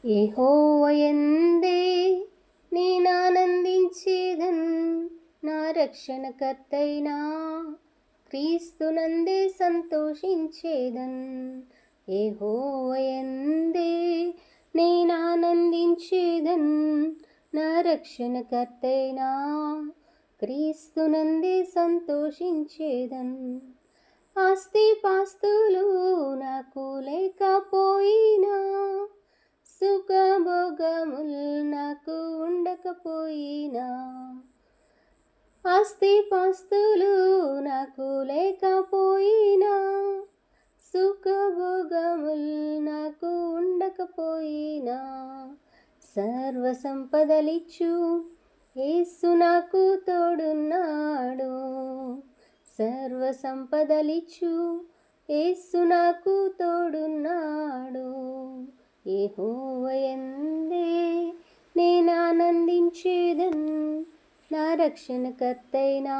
యెహోవాయందే నేనానందించేదన్, నా రక్షణకర్తైనా క్రీస్తునందే సంతోషించేదన్. యెహోవాయందే నేనానందించేదన్, నా రక్షణకర్తైనా క్రీస్తునందే సంతోషించేదన్. ఆస్తిపాస్తులు నాకు లేకపోయినా, సుఖభోగముల్ నాకు ఉండకపోయినా, ఆస్తిపాస్తులు నాకు లేకపోయినా, సుఖభోగముల్ నాకు ఉండకపోయినా, సర్వసంపదలిచ్చు యేసు నాకు తోడున్నాడు. సర్వసంపదలిచ్చు యేసు నాకు తోడున్నాడు. యెహోవాయందే నేనానందించేదన్, నా రక్షణకర్తైనా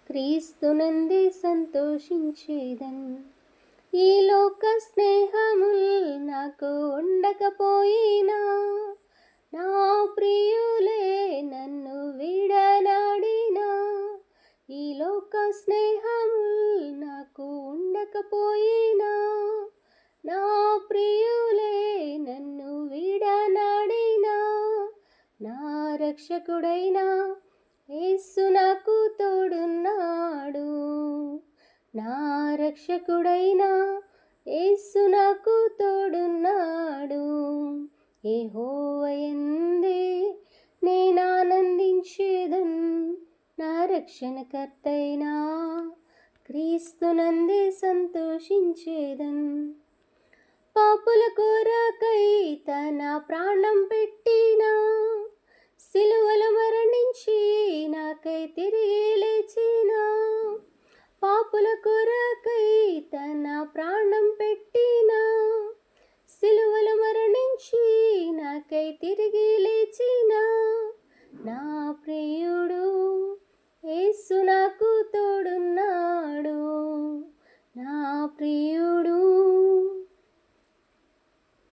క్రీస్తునందే సంతోషించేదన్. ఈ లోక స్నేహముల్ నాకు ఉండకపోయినా, నా ప్రియులే నన్ను విడనాడినా, ఈ లోక స్నేహముల్ నాకు ఉండకపోయినా, నా ప్రియులే నన్ను విడనాడినా, నా రక్షకుడైన యేసు నాకు తోడున్నాడు. నా రక్షకుడైన యేసు నాకు తోడున్నాడు. యెహోవాయందే నేనానందించేదన్, నా రక్షణకర్తైనా క్రీస్తునందే సంతోషించేదన్. పాపుల కొరకై తన ప్రాణం పెట్టిన, సిలువలో మరణించి నాకై తిరిగి లేచిన, పాపుల కొరకై తన ప్రాణం పెట్టిన, సిలువలో మరణించి నాకై తిరిగి లేచిన, నా ప్రియుడు యేసు